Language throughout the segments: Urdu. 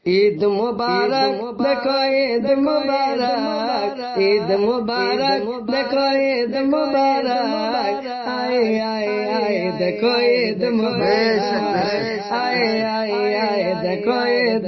ঈদ মুবারক দেখো ঈদ মুবারক, ঈদ মুবারক দেখো ঈদ মুবারক, আয় আয় আয় দেখো ঈদ মুবারক, আয় আয় আয় দেখো ঈদ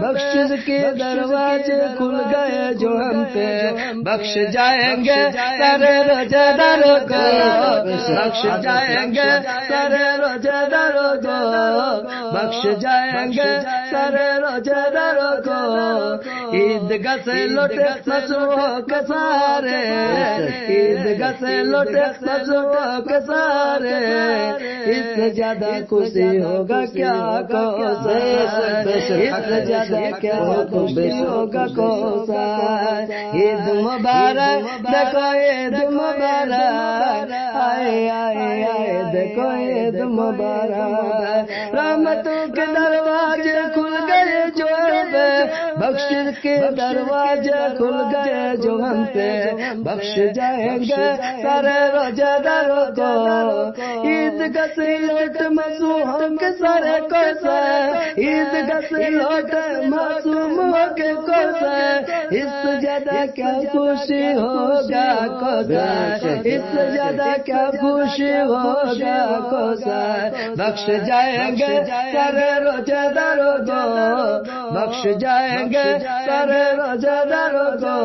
بخشش کے دروازے کھل گئے جو ہم پہ بخش جائیں گے سارے روزے داروں کو بخش جائیں گے سارے روزے داروں کو بخش جائیں گے سارے روزے داروں کو عیدگاہ سے لوٹے مسوح کے سارے عیدگاہ سے لوٹے مسوح کے سارے اس سے زیادہ خوشی ہوگا کیا کوثر اس سے زیادہ کیا خوشی ہوگا کوثر عید مبارک دیکھو عید مبارک آئے آئے آئے دیکھو عید مبارک رحمتوں کے دروازے کھل گئے جو ہم پہ بخشش کے دروازے کھل گئے جو ہم پہ بخش جائیں گے سارے روزے داروں کو عیدگاہ سے لوٹ معصوم کے سارے کوثر عیدگاہ سے لوٹ معصوم کے کوثر اس سے زیادہ کیا خوشی ہوگا کوثر اس سے زیادہ کیا خوشی ہوگا کوثر بخش جائیں گے سارے روزے داروں کو بخش جائیں گے سارے روزے داروں کو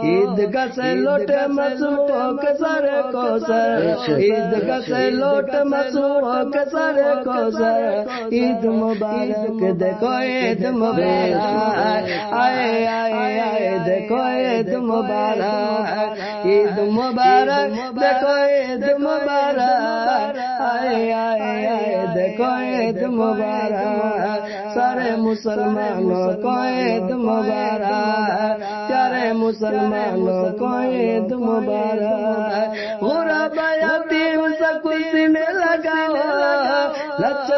عیدگاہ سے لوٹے معصوم کے سارے کوثر عیدگاہ سے لوٹ معصوم کے سارے کوثر عید مبارک دیکھو عید مبارک آئے آئے آئے دیکھو عید مبارک عید مبارک دیکھو عید مبارک آئے آئے آئے دیکھو عید مبارک سارے مسلمانوں کو عید مبارک سارے مسلمانوں کو عید مبارک غربا یتیم سب سینے لگاؤ لچ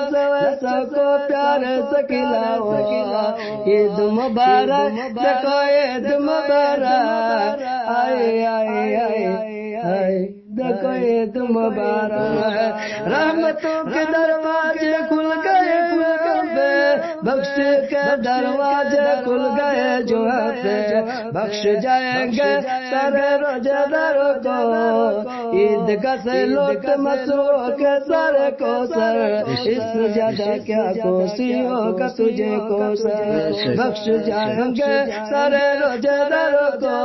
سب کو پیار سے کھلاؤ عید مبارک دیکھو عید مبارک آئے آئے آئے آئے دیکھو عید مبارک رحمتوں کے دروازے کھل گئے بخش کے دروازے کھل گئے جو پہ بخش جائیں گے سارے روزے داروں کو عیدگاہ سے لوٹ مسوح کے سارے کوثر اس سے زیادہ کیا کوسی ہوگا تجھے کوثر بخش جائیں گے سارے روزے داروں کو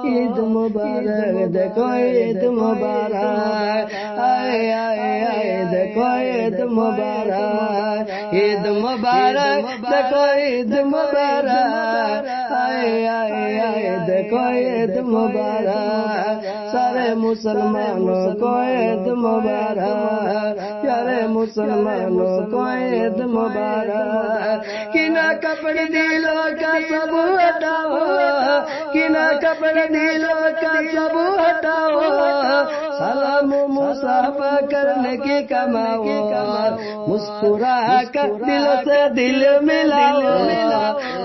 عید مبارک دیکھو عید مبارک آئے آئے آئے دیکھو عید مبارک عید مبارک دیکھو عید مبارک آئے آئے آئے دیکھو عید مبارک سارے مسلمانوں کو عید مبارک پیارے مسلمانوں کو عید مبارک کنا کپڑے دلوں کا سب ہٹاؤ کنا کپڑے دلوں کا سب ہٹاؤ سلام مصافحہ کرنے کی کماؤ مسکرا کر دل سے دل ملاؤ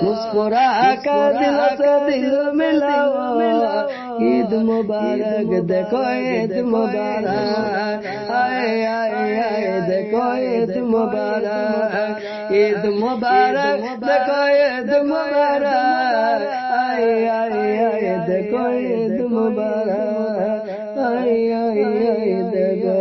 مسکرا کر دل سے دل ملاؤ عید مبارک دیکھو عید مبارک آئے آئے آئے دیکھو عید مبارک عید مبارک دیکھو عید مبارک آئے آئے آئے دیکھو عید مبارک آئے آئے آئے دیکھو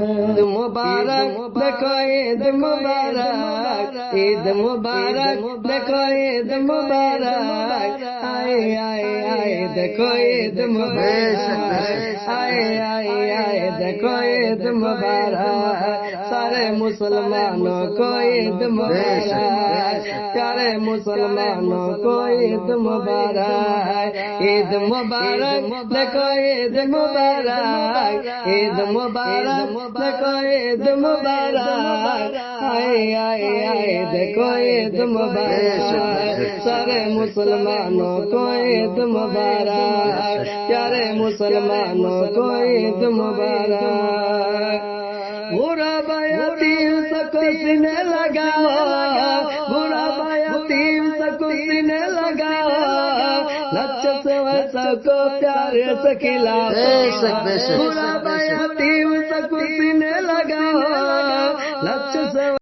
عید مبارک دیکھو عید مبارک عید مبارک دیکھو عید مبارک آئے آئے آئے دیکھو عید مبارک آئے آئے آئے دیکھو عید مبارک سارے مسلمانوں کو عید مبارک پیارے مسلمانوں کو عید مبارک عید مبارک دیکھو عید مبارک عید مبارک دیکھو عید مبارک آئے آئے آئے دیکھو عید مبارک سارے مسلمانوں کو عید مبارک پیارے مسلمانوں کو عید مبارک غربا یتیم سکو سینے لگاؤ غربا یتیم سکو سینے لگاؤ لچ سے کو پیارے سے کھلاؤ غربا یتیم سکو سینے لگاؤ لچ سے